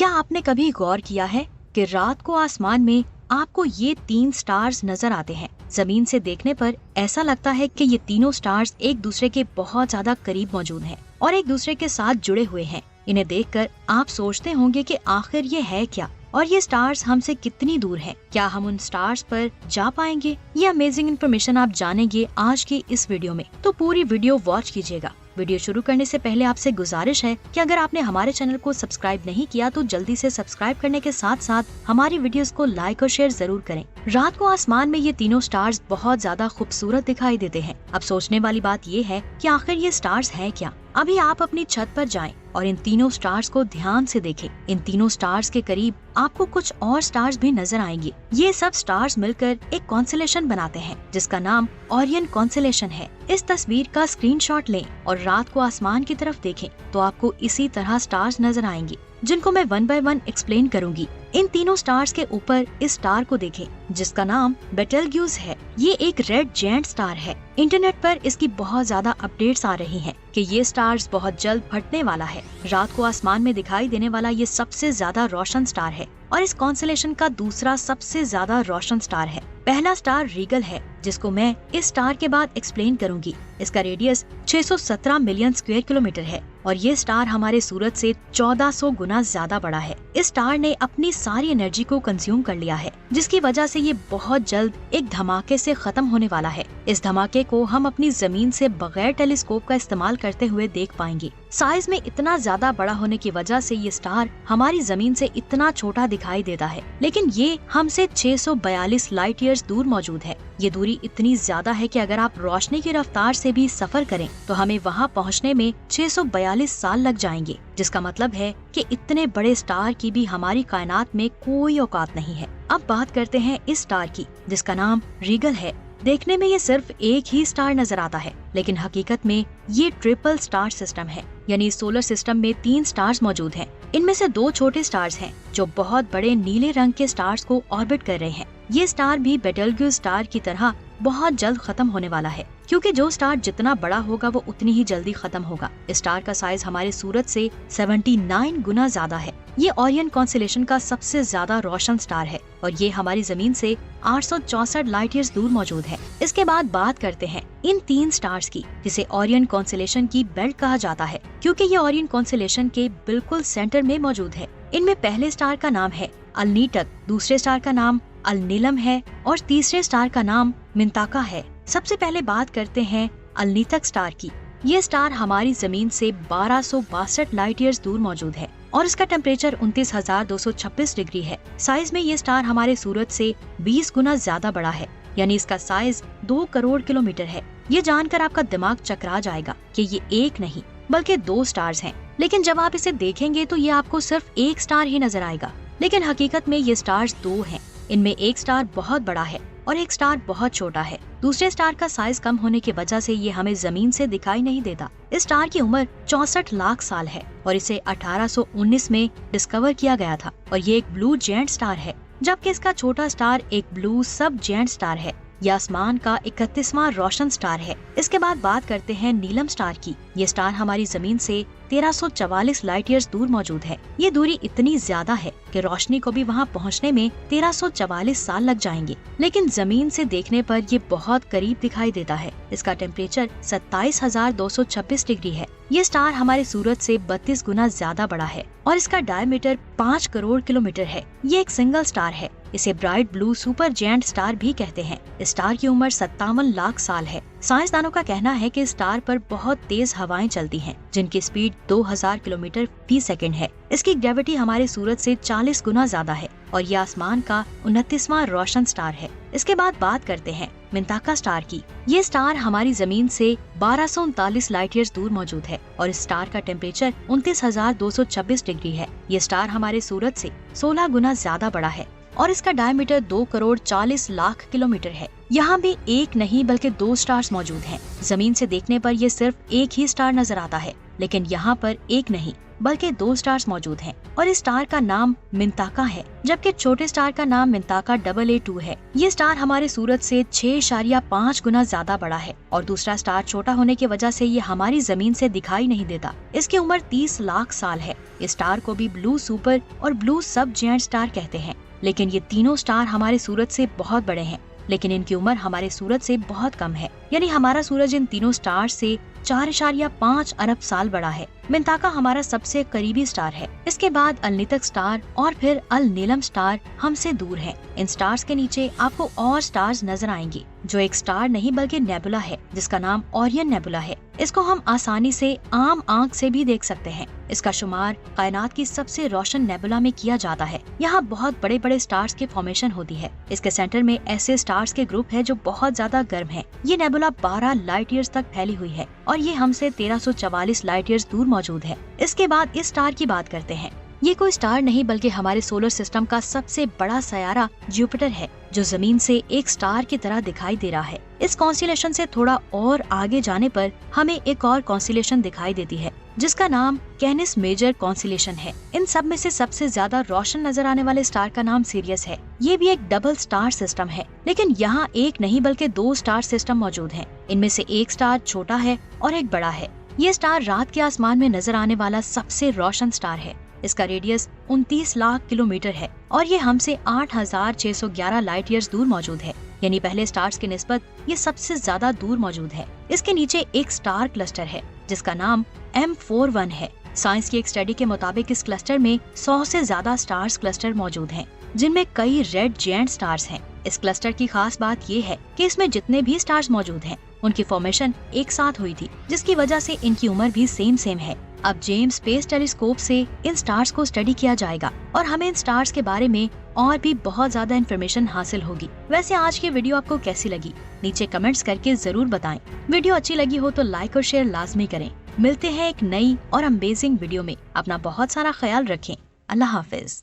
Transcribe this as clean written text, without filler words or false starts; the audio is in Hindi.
क्या आपने कभी गौर किया है कि रात को आसमान में आपको ये 3 स्टार्स नजर आते हैं? जमीन से देखने पर ऐसा लगता है कि ये तीनों स्टार्स एक दूसरे के बहुत ज्यादा करीब मौजूद हैं और एक दूसरे के साथ जुड़े हुए हैं। इन्हें देखकर आप सोचते होंगे कि आखिर ये है क्या और ये स्टार्स हमसे कितनी दूर हैं? क्या हम उन स्टार्स पर जा पाएंगे? ये अमेजिंग इन्फॉर्मेशन आप जानेंगे आज की इस वीडियो में, तो पूरी वीडियो वॉच कीजिएगा। वीडियो शुरू करने से पहले आपसे गुजारिश है कि अगर आपने हमारे चैनल को सब्सक्राइब नहीं किया तो जल्दी से सब्सक्राइब करने के साथ साथ हमारी वीडियोस को लाइक और शेयर जरूर करें। रात को आसमान में ये तीनों स्टार्स बहुत ज्यादा खूबसूरत दिखाई देते हैं। अब सोचने वाली बात ये है कि आखिर ये स्टार्स हैं क्या? अभी आप अपनी छत पर जाएं और इन तीनों स्टार्स को ध्यान से देखें। इन तीनों स्टार्स के करीब आपको कुछ और स्टार्स भी नजर आएंगे। ये सब स्टार्स मिलकर एक कॉन्स्टेलेशन बनाते हैं जिसका नाम ओरियन कॉन्स्टेलेशन है। इस तस्वीर का स्क्रीनशॉट लें और रात को आसमान की तरफ देखें तो आपको इसी तरह स्टार्स नजर आएंगे जिनको मैं 1 बाय 1 एक्सप्लेन करूंगी। इन तीनों स्टार्स के ऊपर इस स्टार को देखें जिसका नाम बेटलग्यूज है। ये एक रेड जायंट स्टार है। इंटरनेट पर इसकी बहुत ज्यादा अपडेट्स आ रही हैं कि ये स्टार्स बहुत जल्द फटने वाला है। रात को आसमान में दिखाई देने वाला ये सबसे ज्यादा रोशन स्टार है और इस कॉन्स्टेलेशन का दूसरा सबसे ज्यादा रोशन स्टार है। पहला स्टार रीगल है जिसको मैं इस स्टार के बाद एक्सप्लेन करूंगी। इसका रेडियस 617 मिलियन स्क्वायर किलोमीटर है और ये स्टार हमारे सूरज से 1400 गुना ज्यादा बड़ा है। इस स्टार ने अपनी सारी एनर्जी को कंज्यूम कर लिया है जिसकी वजह से ये बहुत जल्द एक धमाके से खत्म होने वाला है। इस धमाके को हम अपनी जमीन से बगैर टेलीस्कोप का इस्तेमाल करते हुए देख पाएंगे। साइज में इतना ज्यादा बड़ा होने की वजह से ये स्टार हमारी जमीन से इतना छोटा दिखाई देता है, लेकिन ये हमसे 642 लाइट ईयर्स दूर मौजूद है। ये दूरी इतनी ज्यादा है कि अगर आप रोशनी की रफ्तार से भी सफर करें तो हमें वहाँ पहुँचने में 642 साल लग जाएंगे, जिसका मतलब है कि इतने बड़े स्टार की भी हमारी कायनात में कोई औकात नहीं है। अब बात करते हैं इस स्टार की जिसका नाम रीगल है। देखने में ये सिर्फ एक ही स्टार नजर आता है, लेकिन हकीकत में ये ट्रिपल स्टार सिस्टम है, यानी सोलर सिस्टम में 3 स्टार्स मौजूद हैं। इनमें से 2 छोटे स्टार्स हैं जो बहुत बड़े नीले रंग के स्टार्स को ऑर्बिट कर रहे हैं। ये स्टार भी बेटलग्यूज स्टार की तरह बहुत जल्द खत्म होने वाला है, क्योंकि जो स्टार जितना बड़ा होगा वो उतनी ही जल्दी खत्म होगा। इस स्टार का साइज हमारे सूरज से 79 गुना ज्यादा है। ये ओरियन कॉन्स्टेलेशन का सबसे ज्यादा रोशन स्टार है और ये हमारी जमीन से 864 लाइट ईयर्स दूर मौजूद है। इसके बाद बात करते हैं इन 3 स्टार्स की जिसे ओरियन कॉन्स्टेलेशन की बेल्ट कहा जाता है, क्योंकि ये ओरियन कॉन्स्टेलेशन के बिल्कुल सेंटर में मौजूद है। इनमें पहले स्टार का नाम है अलनीटक, दूसरे स्टार का नाम अलनीलम है और तीसरे स्टार का नाम मिंताका है। सबसे पहले बात करते हैं अलनीतक स्टार की। ये स्टार हमारी जमीन से 1262 लाइट ईयर्स दूर मौजूद है और इसका टेम्परेचर 29,226 डिग्री है। साइज में ये स्टार हमारे सूरज से 20 गुना ज्यादा बड़ा है, यानी इसका साइज 2 करोड़ किलोमीटर है। ये जानकर आपका दिमाग चकरा जाएगा कि ये एक नहीं बल्कि 2 स्टार्स हैं। लेकिन जब आप इसे देखेंगे तो ये आपको सिर्फ एक स्टार ही नजर आएगा, लेकिन हकीकत में ये स्टार्स 2 हैं। इनमें एक स्टार बहुत बड़ा है और एक स्टार बहुत छोटा है। दूसरे स्टार का साइज कम होने की वजह से ये हमें जमीन से दिखाई नहीं देता। इस स्टार की उम्र 64 लाख साल है और इसे 1819 में डिस्कवर किया गया था और ये एक ब्लू जायंट स्टार है, जबकि इसका छोटा स्टार एक ब्लू सब जायंट स्टार है। यह आसमान का 31वां रोशन स्टार है। इसके बाद बात करते हैं नीलम स्टार की। ये स्टार हमारी जमीन से 1344 लाइट ईयर्स दूर मौजूद है। ये दूरी इतनी ज्यादा है कि रोशनी को भी वहाँ पहुँचने में 1344 साल लग जाएंगे, लेकिन जमीन से देखने पर ये बहुत करीब दिखाई देता है। इसका टेम्परेचर 27,226 डिग्री है। ये स्टार हमारे सूरज से 32 गुना ज्यादा बड़ा है और इसका डायमीटर 5 करोड़ किलोमीटर है। ये एक सिंगल स्टार है। इसे bright blue super giant star भी कहते हैं। इस स्टार की उम्र 57 लाख साल है। साइंसदानों का कहना है कि इस स्टार पर बहुत तेज हवाएं चलती हैं, जिनकी स्पीड 2000 किलोमीटर फी सेकंड है। इसकी ग्रेविटी हमारे सूरज से 40 गुना ज्यादा है और ये आसमान का 29वां रोशन स्टार है। इसके बाद बात करते हैं मिंताका स्टार की। ये स्टार हमारी जमीन से 1239 लाइट ईयर्स दूर मौजूद है और इस स्टार का टेम्परेचर 29,226 डिग्री है। ये स्टार हमारे सूरज से 16 गुना ज्यादा बड़ा है और इसका डायमीटर 2 करोड़ 40 लाख किलोमीटर है। यहाँ भी एक नहीं बल्कि 2 स्टार्स मौजूद हैं। जमीन से देखने पर ये सिर्फ एक ही स्टार नजर आता है, लेकिन यहाँ पर एक नहीं बल्कि 2 स्टार्स मौजूद हैं और इस स्टार का नाम मिंताका है, जबकि छोटे स्टार का नाम मिंताका AA2 है। ये स्टार हमारे सूरज से 6.5 गुना ज्यादा बड़ा है और दूसरा स्टार छोटा होने की वजह से ये हमारी जमीन से दिखाई नहीं देता। इसकी उम्र 30 लाख साल है। इस स्टार को भी ब्लू सुपर और ब्लू सब जायंट स्टार कहते हैं। लेकिन ये तीनों स्टार हमारे सूरज से बहुत बड़े हैं, लेकिन इनकी उम्र हमारे सूरज से बहुत कम है। यानी हमारा सूरज इन तीनों स्टार से 4.5 अरब साल बड़ा है। मिंताका हमारा सबसे करीबी स्टार है। इसके बाद अलनीतक स्टार और फिर अल नीलम स्टार हमसे दूर है। इन स्टार्स के नीचे आपको और स्टार्स नजर आएंगी, जो एक स्टार नहीं बल्कि नेबुला है, जिसका नाम ओरियन नेबुला है। इसको हम आसानी से आम आंख से भी देख सकते हैं। इसका शुमार कायनात की सबसे रोशन नेबुला में किया जाता है। यहाँ बहुत बड़े बड़े स्टार्स की फॉर्मेशन होती है। इसके सेंटर में ऐसे स्टार्स के ग्रुप है जो बहुत ज्यादा गर्म है। ये नेबुला 12 लाइट ईयर्स तक फैली हुई है और ये हमसे 1344 लाइट ईयर्स दूर मौजूद है। इसके बाद इस स्टार की बात करते हैं। ये कोई स्टार नहीं बल्कि हमारे सोलर सिस्टम का सबसे बड़ा सयारा जुपिटर है, जो जमीन से एक स्टार की तरह दिखाई दे रहा है। इस कॉन्स्टेलेशन से थोड़ा और आगे जाने पर हमें एक और कॉन्स्टेलेशन दिखाई देती है, जिसका नाम कैनिस मेजर कॉन्स्टेलेशन है। इन सब में से सबसे ज्यादा रोशन नजर आने वाले स्टार का नाम सीरियस है। ये भी एक डबल स्टार सिस्टम है, लेकिन यहाँ एक नहीं बल्कि 2 स्टार सिस्टम मौजूद हैं। इनमें से एक स्टार छोटा है और एक बड़ा है। ये स्टार रात के आसमान में नजर आने वाला सबसे रोशन स्टार है। इसका रेडियस 29 लाख किलोमीटर है और ये हमसे 8611 लाइट ईयर्स दूर मौजूद है। यानी पहले स्टार्स की निस्बत ये सबसे ज्यादा दूर मौजूद है। इसके नीचे एक स्टार क्लस्टर है, जिसका नाम M41 है। साइंस की एक स्टडी के मुताबिक इस क्लस्टर में 100 से ज्यादा स्टार्स क्लस्टर मौजूद हैं, जिनमें कई रेड जायंट स्टार्स हैं। इस क्लस्टर की खास बात ये है कि इसमें जितने भी स्टार्स मौजूद हैं, उनकी फॉर्मेशन एक साथ हुई थी, जिसकी वजह से इनकी उम्र भी सेम है। अब जेम्स स्पेस टेलीस्कोप से इन स्टार्स को स्टडी किया जाएगा और हमें इन स्टार्स के बारे में और भी बहुत ज्यादा इन्फॉर्मेशन हासिल होगी। वैसे आज की वीडियो आपको कैसी लगी, नीचे कमेंट्स करके जरूर बताएं। वीडियो अच्छी लगी हो तो लाइक और शेयर लाजमी करें। मिलते हैं एक नई और अमेजिंग वीडियो में। अपना बहुत सारा ख्याल रखें। अल्लाह हाफिज।